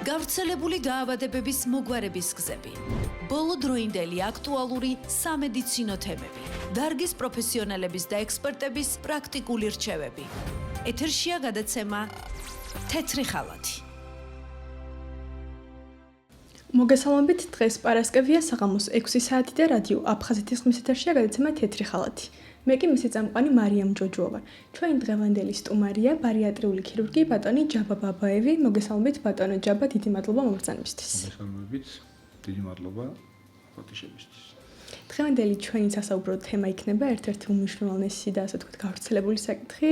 გავრცელებული დაავადებების მოგვარების გზები, ბოლოდროინდელი აქტუალური სამედიცინო თემები, დარგის პროფესიონალების და ექსპერტების პრაქტიკული რჩევები. ეთერშია გადაცემა თეთრი ხალათი. მოგესალმებით, დღეს პარასკევია საღამოს 6 საათი და რადიო აფხაზეთის ხმის ეთერშია გადაცემა თეთრი ხალათი. მე კი მისი წამყვანი მარიამ ჯოჯოვა. ჩვენი დღევანდელი სტუმარია ბარიატრიული ქირურგი ბატონი ჯაბა ბაბაევი. მოგესალმებით ბატონო ჯაბა, დიდი მადლობა მომბრძანებისთვის. მოგესალმებით, დიდი მადლობა პატიჟებისთვის. დღევანდელი ჩვენი სასაუბრო თემა იქნება ერთ-ერთი უმნიშვნელოვანესი და ასე ვთქვათ გავრცელებული საკითხი,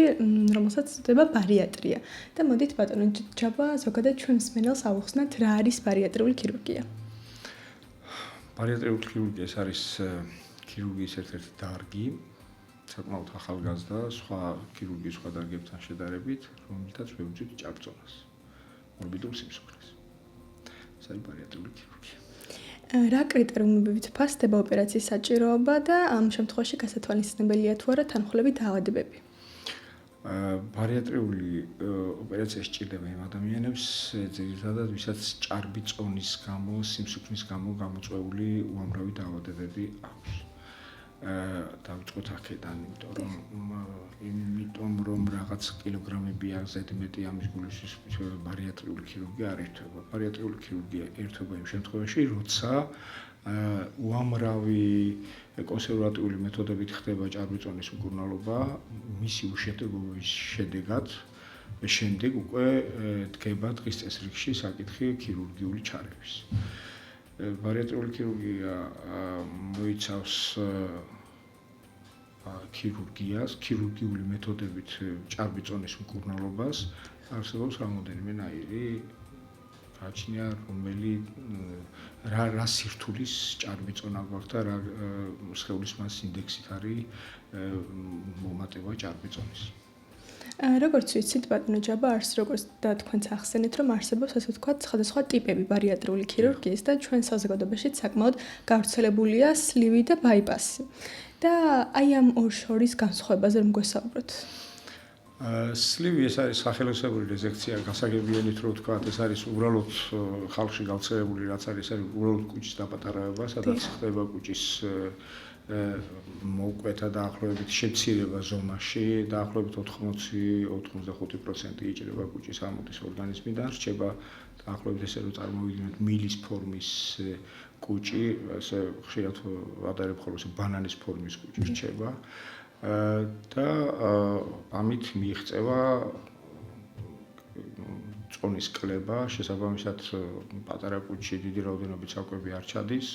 რომელსაც ეხება ბარიატრია. და მოდით ბატონო ჯაბა, ზოგადად ჩვენ მსმენელს ავუხსნათ, რა არის ბარიატრიული ქირურგია? ბარიატრიული ქირურგია ეს არის ქირურგიის ერთ-ერთი დარგი, საკმაოდ ახალგაზრდა, სხვა ქირურგიის სხვა დარგებთან შედარებით, რომელთაც ვეუძით ჭარბწონას, ორბიტულ სიმსუქრეს. ეს არის ბარიატრიული ქირურგია. რა კრიტერიუმებით ფასდება ოპერაციის საჭიროება და ამ შემთხვევაში გასათვალისწინებელია თუ არა თანხმდები დაავადებები? ბარიატრიული ოპერაცია სჭირდება იმ ადამიანებს, ძირითადად ვისაც ჭარბი წონის გამო, სიმსუქნის გამო გამოწვეული უამრავი დაავადებები აქვს. დავიწყოთ აქედან, იმიტომ რომ რაღაც კილოგრამები აქვს ზედმეტი ამის გულისთვის ბარიატრიული ქირურგია არ ერთვება. ბარიატრიული ქირურგია ერთვება იმ შემთხვევაში, როცა უამრავი კონსერვატიული მეთოდებით ხდება ჭარბი წონის მკურნალობა, მისი უშედეგობის შედეგად შემდეგ უკვე დგება დღის წესრიგში საკითხი ქირურგიული ჩარევის. ბარიატრიული ქირურგია მოიცავს ქირურგიას, ქირურგიული მეთოდებით ჭარბი წონის მკურნალობას, არსებობს რამოდენიმენაირი გააჩნია, რომელი რა სირთულის ჭარბი წონა გვაქვს და რა სხეულის მასის ინდექსით არის მომატება ჭარბი წონის. როგორც ვიცით, ბატონო ჯაბა, როგორც და თქვენც ახსენეთ, რომ არსებობს ასე ვთქვათ სხვადასხვა ტიპები ბარიატრიული ქირურგიის და ჩვენ საზოგადოებაში საკმაოდ გავრცელებულია სლივი და ბაიპასი. და აი ამ ორ შორის განსხვავებაზე რომ გვესაუბროთ. სლივი ეს არის სახელოსებური რეზექცია, გასაგებიანით რომ ვთქვათ, ეს არის უბრალოდ ხალხში გავრცელებული, რაც არის უბრალოდ კუჭის დაპატარავება, სადაც ხდება კუჭის მოკვეთა დაახლოებით შემცირება ზომაში, დაახლოებით 80-85% იჭრება კუჭის ამოდის ორგანიზმიდან, რჩება დაახლოებით ესე რომ წარმოვიდგინოთ მილის ფორმის კუჭი, ესე ხშირად ვადარებ ხოლმე ბანანის ფორმის კუჭი რჩება და ამით მიიღწევა წონის კლება, შესაბამისად პატარა კუჭში დიდი რაოდენობით საკვები არ ჩადის.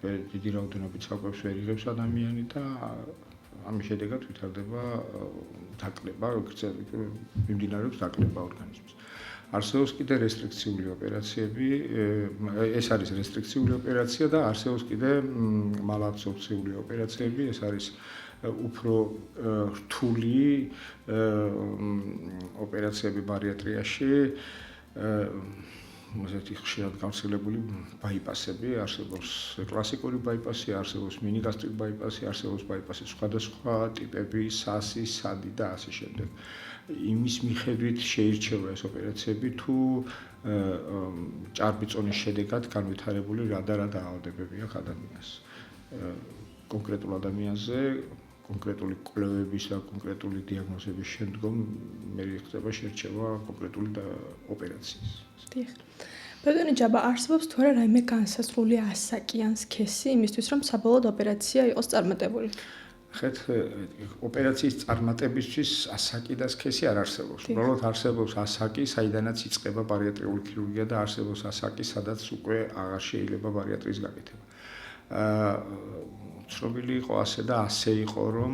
დიდი რაოდენობით საკვებს ვერ იღებს ადამიანი და ამის შედეგად ვითარდება დაკლება, მიმდინარეობს დაკლება ორგანიზმის. არსებობს კიდე რესტრიქციული ოპერაციები, ეს არის რესტრიქციული ოპერაცია და არსებობს კიდე მალაბსორბციული ოპერაციები, ეს არის უფრო რთული ოპერაციები ბარიატრიაში. ასეთი ხშირად გავრცელებული ბაიპასები, არსებობს კლასიკური ბაიპასი, არსებობს მინიგასტრიტ ბაიპასი, არსებობს ბაიპასის სხვადასხვა ტიპები, სასი, სადი და ასე შემდეგ. იმის მიხედვით შეირჩევა ეს ოპერაციები თუ ჭარბი წონის შედეგად განვითარებული რა და რა დაავადებები აქვს ადამიანს. კონკრეტულ ადამიანზე კონკრეტული კვლევების და კონკრეტული დიაგნოზების შემდგომ მე ხდება შერჩევა კონკრეტული ოპერაციის. ბატონო ჯაბა, არსებობს თუ არა რაიმე განსაზღვრული ასაკიან სქესი იმისთვის, რომ საბოლოოდ ოპერაცია იყოს წარმატებული? ხეთ ოპერაციის წარმატებისთვის ასაკი და სქესი არ არსებობს. უბრალოდ არსებობს ასაკი, საიდანაც იწყება ბარიატრიული ქირურგია და არსებობს ასაკი, სადაც უკვე აღარ შეიძლება ბარიატრიის გაკეთება. ცნობილი იყო ასე და ასე იყო, რომ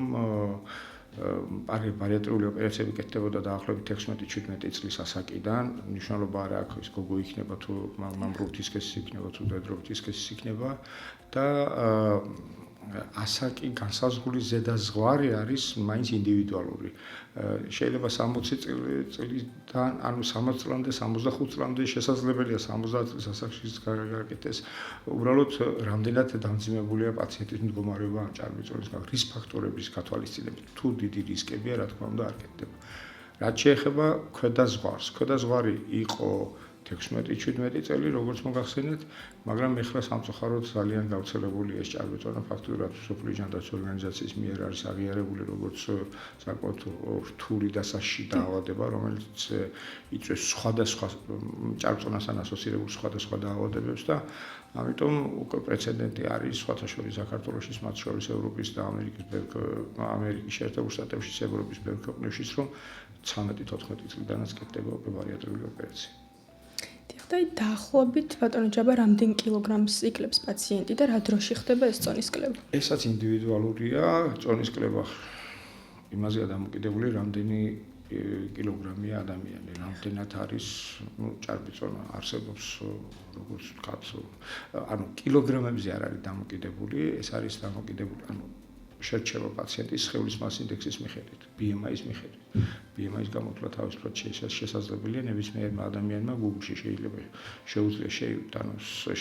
ბარიატრიული ოპერაციები კეთდებოდა დაახლოებით 16-17 წლის ასაკიდან. მნიშვნელობა არ აქვს ის გოგო იქნება თუ მამრობითი სქესის იქნება თუ დედრობითი სქესის იქნება და ასაკი განსაზღვრული ზედაზღვარი არის მაინც ინდივიდუალური. შეიძლება 60 წლიდან, ანუ 60 წლამდე, 65 წლამდე შესაძლებელია 70 წლის ასაკში გაკეთდეს. უბრალოდ რამდენად დამძიმებულია პაციენტის მდგომარეობა ამ ჭარბი წონის რის ფაქტორების გათვალისწინებით. თუ დიდი რისკებია, რა თქმა უნდა, არ კეთდება. რაც შეეხება ქვედაზღვარი იყო 16-17 წელი, როგორც მოგახსენეთ, მაგრამ ეხლა სამწუხაროდ ძალიან გავრცელებულია ეს ჭარბეწონა ფაქტურად სოფლიო ჯანდაცვის ორგანიზაციის მიერ არის აღიარებული როგორც საკმაოდ რთული და საშიში დაავადება, რომელიც იწვევს სხვადასხვა ჭარბწონასთან ასოცირებულ სხვადასხვა დაავადებებს და ამიტომ უკვე პრეცედენტი არის სხვათა შორის საქართველოში, მათ შორის ევროპის და ამერიკის შეერთებულ შტატებში, ევროპის ბევრ ქვეყნებშიც, რომ 13-14 წლიდანაც კეთდება ბარიატრიული ოპერაცია. და დაახლოებით ბატონო ჯაბა რამდენ კილოგრამს იკლებს პაციენტი და რა დროში ხდება ეს წონის კლება? ესაც ინდივიდუალურია, წონის კლება იმაზეა დამოკიდებული, რამდენი კილოგრამია ადამიანი, რამდენად არის, ჭარბი წონა არსებობს, როგორც ვთქვათ, კილოგრამებზე არ არის დამოკიდებული, ეს არის დამოკიდებული, შერჩევა პაციენტის სხეულის მასის ინდექსის მიხედვით, BMI-ის მიხედვით. BMI-ის გამოთვლა თავისუფლად შესაძლებელია ნებისმიერმა ადამიანმა Google-ში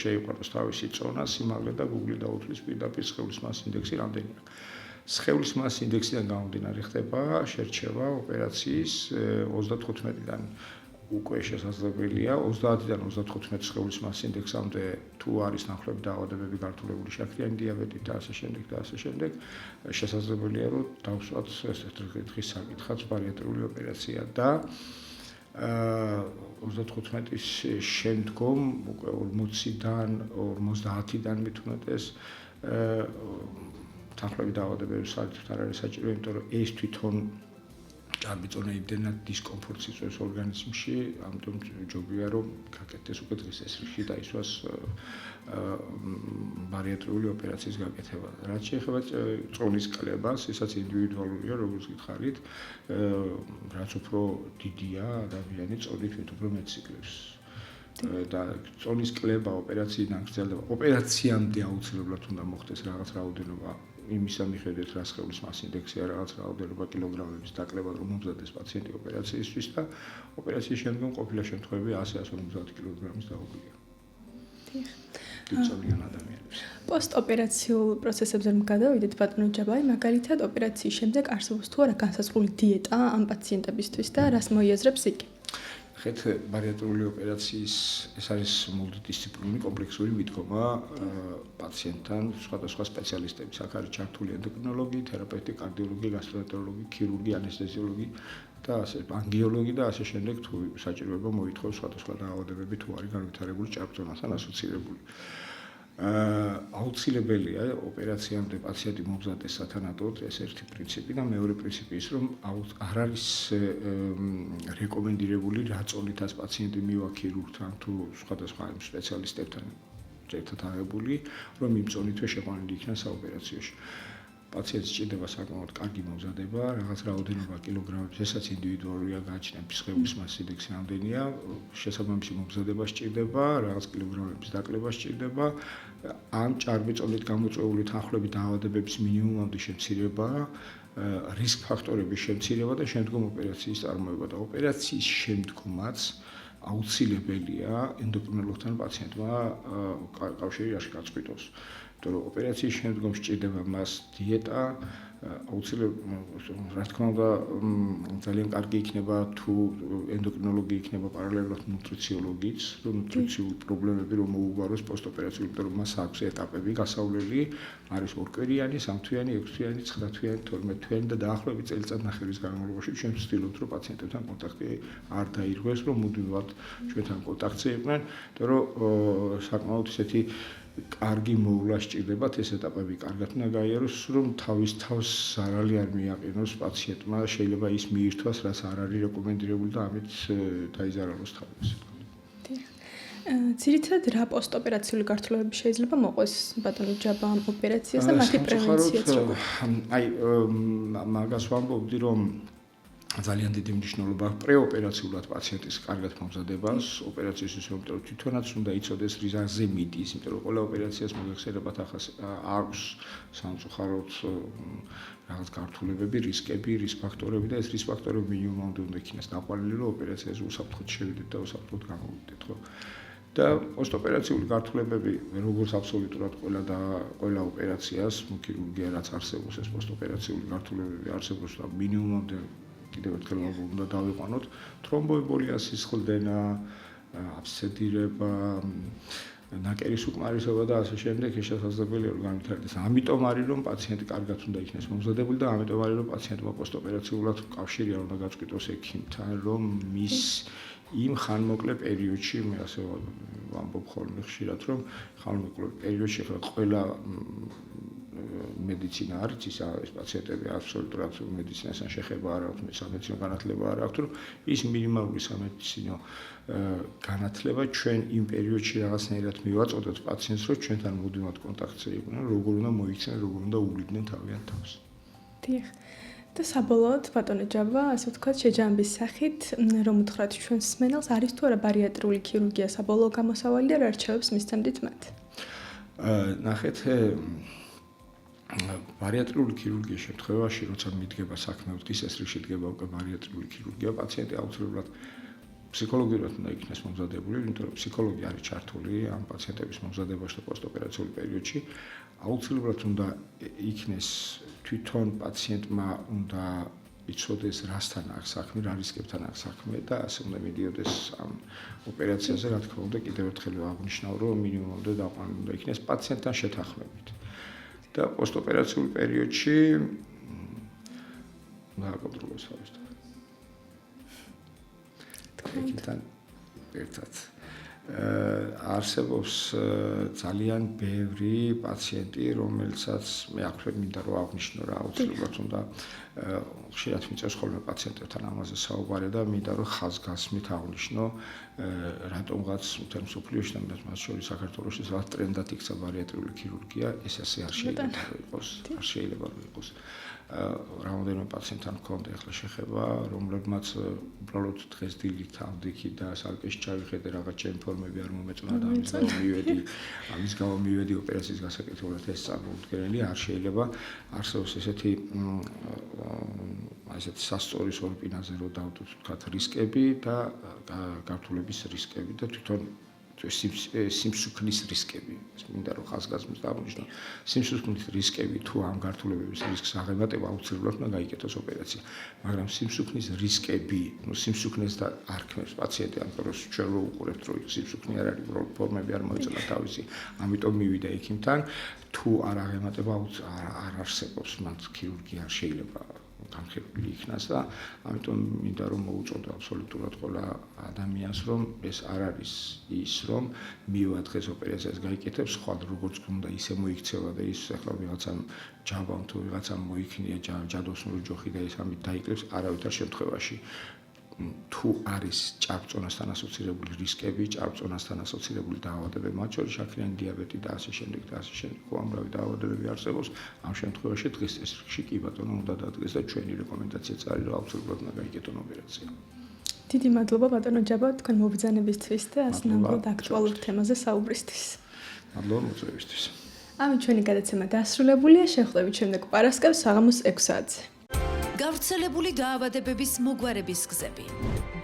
შეიყვანოს თავისი წონა, სიმაღლე და Google-ი დაუთვლის პირდაპირ სხეულის მასის ინდექსი რამდენია. სხეულის მასის ინდექსიდან გამომდინარე ხდება შერჩევა ოპერაციის 35-დან უკვე შესაძლებელია 30-დან 35 სხეულის მასის ინდექსამდე თუ არის ნახვლები დაავადებები გართულებული შაქრიანი დიაბეტით და ასე შემდეგ შესაძლებელია რომ დავსვათ ეს დღის საკითხად ბარიატრიული ოპერაცია და 35-ის შემდგომ უკვე 40-დან 50-დან მით უმეტეს ნახვლები დაავადებების საკითხად არ არის საჭირო, იმიტომ რომ ეს თვითონ ჭარბი წონა იმდენად დისკომფორტს იწვევს ორგანიზმში, ამიტომ ჯობია რომ გაკეთდეს უკვე დღის წესრიგში დაისვას ბარიატრიული ოპერაციის გაკეთება. რაც შეეხება წონის კლებას, ესაც ინდივიდუალურია, როგორც გითხარით, რაც უფრო დიდია ადამიანი, წონით უფრო მეტს იკლებს. და წონის კლება ოპერაციიდან გრძელდება. ოპერაციამდე აუცილებლად უნდა მოხდეს რაღაც რაოდენობა იმისა მიხედვით, რა სხეულის მასის ინდექსია, რაღაც რაოდენობა კილოგრამების დაკლება, რომ მომზადდეს პაციენტი ოპერაციისთვის და ოპერაციის შემდგომ ყოფილა შემთხვევები 100-150 კილოგრამის დაუგია. დიახ. ადამიანებს. პოსტოპერაციულ პროცესებზე რომ გადავიდეთ, ბატონო ჯაბაი, მაგალითად ოპერაციის შემდეგ არსებობს თუ არა განსაზღვრული დიეტა ამ პაციენტებისთვის და რას მოიაზრებს იგი? ხეთ ბარიატრიული ოპერაციის ეს არის მულტიდისციპლინური კომპლექსური მიდგომა პაციენტთან სხვადასხვა სპეციალისტების, აქ არის ჩართული ენდოკრინოლოგი, თერაპევტი, კარდიოლოგი, გასტროენტეროლოგი, ქირურგი, ანესთეზიოლოგი და ასე ანგიოლოგი და ასე შემდეგ თუ საჭიროება მოითხოვს სხვადასხვა დაავადებები თუ არის განვითარებული ჭარბწონასთან ასოცირებული. აუცილებელია ოპერაციამდე პაციენტი მომზადდეს სათანადოდ, ეს ერთი პრინციპი და მეორე პრინციპი ის, რომ არ არის რეკომენდირებული რა წონითაც პაციენტი მივა ქირურგთან თუ სხვადასხვა სპეციალისტებთან ერთად აღებული, რომ იმ წონითვე შეყვანილი იქნას საოპერაციოში. პაციენტს სჭირდება საკმაოდ კარგი მომზადება, რაღაც რაოდენობა კილოგრამების, ესაც ინდივიდუალურია გააჩნია, სხეულის მასის ინდექსი რამდენია, შესაბამისი მომზადება სჭირდება, რაღაც კილოგრამების დაკლება სჭირდება, ამ ჭარბი წონით გამოწვეული თანხლები დაავადებების მინიმუმამდე შემცირება, რისკ ფაქტორების შემცირება და შემდგომ ოპერაციის წარმოება და ოპერაციის შემდგომაც აუცილებელია ენდოკრინოლოგთან პაციენტმა კავშირი რაში გაწყვიტოს. იმიტომ რომ ოპერაციის შემდგომ სჭირდება მას დიეტა, აუცილებლად რა თქმა უნდა ძალიან კარგი იქნება თუ ენდოკრინოლოგი იქნება პარალელურად ნუტრიციოლოგიც, რომ ნუტრიციული პრობლემები რომ მოუგვაროს პოსტოპერაციულ, იმიტომ რომ მას აქვს ეტაპები გასავლელი, არის 2 კვირიანი, 3 თვიანი, 6 თვიანი, 9 თვიანი, 12 თვიანი და დაახლოებით წელიწად-ნახევრის განმავლობაში ჩვენ ვცდილობთ რომ პაციენტებთან კონტაქტი არ დაირღვეს, რომ მუდმივად ჩვენთან კონტაქტზე იყვნენ, იმიტომ რომ საკმაოდ ისეთი კარგი მოვლა სჭირდებათ ეს ეტაპები კარგად უნდა გაიაროს, რომ თავის თავს ზარალი არ მიაყენოს პაციენტმა, შეიძლება ის მიირთვას, რაც არ არის რეკომენდირებული და ამით დაიზარალოს თავის. ძირითადად რა პოსტოპერაციული გართულებები შეიძლება მოყვეს ბატონო ჯაბა ამ ოპერაციას და მათი პრევენციაც როგორ? აი მაგას ვამბობდი, რომ ძალიან დიდი მნიშვნელობა აქვს პრეოპერაციულად პაციენტის კარგად მომზადებას, ოპერაციის შემდგომ თვითონაც უნდა იცოდეს რიზაზე მიდის, იმიტომ რომ ყველა ოპერაციას მოგეხსენებათ აქვს სამწუხაროდ რაღაც გართულებები, რისკები, რისკ ფაქტორები და ეს რისკ ფაქტორები მინიმუმამდე უნდა იქნას დაყვანილი, რომ ოპერაციაზე უსაფრთხოდ შევიდეთ და უსაფრთხოდ გამოვიდეთ, ხო? და პოსტოპერაციული გართულებები როგორც აბსოლუტურად ყველა ოპერაციას, ქირურგია რაც არსებობს ეს პოსტოპერაციული გართულებები არსებობს და მინიმუმამდე კიდევ ერთხელ უნდა დავიყვანოთ თრომბოემბოლიასის ხლდენა, აბსცედირება, ნაკერის უკმარისობა და ასე შემდეგ ეს შესაძლებელია რომ განვითარდეს. ამიტომ არის რომ პაციენტი კარგად უნდა იქნეს მომზადებული და ამიტომ არის რომ პაციენტმა პოსტოპერაციულად კავშირი არ უნდა გაწყვიტოს ექიმთან, რომ მის იმ ხანმოკლე პერიოდში მე ასე ვამბობ ხოლმე ხშირად რომ ხანმოკლე პერიოდში ყველა მედიცინა არის ის პაციენტები აბსოლუტურად მედიცინასთან შეხება არ აქვს, სამედიცინო განათლება არ აქვს, რომ ის მინიმალური სამედიცინო განათლება ჩვენ იმ პერიოდში რაღაცნაირად მივაწოდოთ პაციენტს, რომ ჩვენთან მუდმივად კონტაქტზე იყვნენ, როგორ უნდა მოიქცნენ, როგორ უნდა უვლიდნენ თავიანთ თავს. დიახ. და საბოლოოდ ბატონო ჯავა, ასე ვთქვათ, შეჯამების სახით, რომ უთხრათ ჩვენს მსმენელს, არის თუ არა ბარიატრიული ქირურგია საბოლოო გამოსავალი და რა რჩევებს მისცემთ მათ? ნახეთ, ბარიატრიული ქირურგიის შემთხვევაში, როცა მიდგება საქმე უთქის ესრიგში დგება უკვე ბარიატრიული ქირურგია, პაციენტი აუცილებლად ფსიქოლოგიურად უნდა იქნეს მომზადებული, იმიტომ რომ ფსიქოლოგი არის ჩართული ამ პაციენტების მომზადებაში და პოსტოპერაციულ პერიოდში. აუცილებლად უნდა იქნეს თვითონ პაციენტმა უნდა იცოდეს რასთან აქვს საქმე, რა რისკებთან აქვს საქმე და ასე უნდა მიდიოდეს ამ ოპერაციაზე, რა თქმა უნდა, კიდევ ერთხელ აღნიშნავ, რომ მინიმუმამდე დაყვანილი უნდა იქნეს პაციენტთან შეთანხმებით. და პოსტოპერაციულ პერიოდში გააკონტროლოს თავისთავად. ექიმთან ერთად არსებობს ძალიან ბევრი პაციენტი, რომელსაც მე აქვე მინდა რომ აღნიშნო რა აუცილებლად უნდა ხშირად მიწევს ხოლმე პაციენტებთან ამაზე საუბარი და მინდა რომ ხაზგასმით აღნიშნო რატომღაც მთელ მსოფლიოში და მათ შორის საქართველოში რაღაც ტრენდად იქცა ბარიატრიული ქირურგია, ეს ასე არ შეიძლება იყოს, არ შეიძლება რომ იყოს. რამოდენიმე პაციენტთან მქონდა ახლა შეხება, რომლებმაც უბრალოდ დღეს დილით ავდიქი და სარკეში ჩავიხედე რაღაცა ინფორმები არ მომეწონა და ამის გამო მივედი ოპერაციის გასაკეთებლად ეს წარმოუდგენელი არ შეიძლება არსებობს ესეთი სასწორის ორპინაზე რო დავდოთ ვთქვათ რისკები და გართულების რისკები და თვითონ სიმსუქნის რისკები. მინდა რომ ხაზგასმით დავნიშნო. სიმსუქნის რისკები თუ ამ გართულებების რისკს აღემატება, აუცილებლად უნდა გაიკეთოს ოპერაცია. მაგრამ სიმსუქნის რისკები, სიმსუქნეს და არ ქმნებს პაციენტი, ამიტომ რომ ჩვენ რო უყურებთ, რომ სიმსუქნე არ არის, ფორმები არ მოეწონა თავისი, ამიტომ მივიდა ექიმთან, თუ არ აღემატება, არ არსებობს მათ ქირურგია არ შეიძლება განხილული იქნას და ამიტომ მინდა რომ მოუწოდო აბსოლუტურად ყველა ადამიანს რომ ეს არ არის ის რომ მივა დღეს ოპერაციას გაიკეთებს ხვალ როგორც გუნდა ისე მოიქცევა და ის ახლა ვიღაცამ ჯაბამ თუ ვიღაცამ მოიქნია ჯადოსნური ჯოხი და ის ამით დაიკლებს არავითარ შემთხვევაში თუ არის ჭარბწონასთან ასოცირებული რისკები, ჭარბწონასთან ასოცირებული დაავადებები, მათ შორის შაქრიანი დიაბეტი და ასე შემდეგ და ასე შემდეგ, უამრავი დაავადებები არსებობს. ამ შემთხვევაში დღეს ეს რიგში კი ბატონო უნდა დადგეს და ჩვენი რეკომენდაციაც არის, რომ აუცილებლად უნდა გაიკეთონ ოპერაცია. დიდი მადლობა ბატონო ჯაბა, თქვენ მობრძანებისთვის და ასე ნამდვილად აქტუალურ თემაზე საუბრისთვის. მადლობა მოწვევისთვის. ამით ჩვენი გადაცემა დასრულებულია. შევხვდებით შემდეგ პარასკევს საღამოს 6 საათზე. გავრცელებული დაავადებების მოგვარების გზები,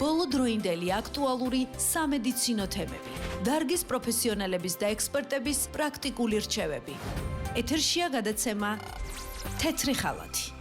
ბოლოდროინდელი აქტუალური სამედიცინო თემები, დარგის პროფესიონალების და ექსპერტების პრაქტიკული რჩევები. ეთერშია გადაცემა თეთრი ხალათი.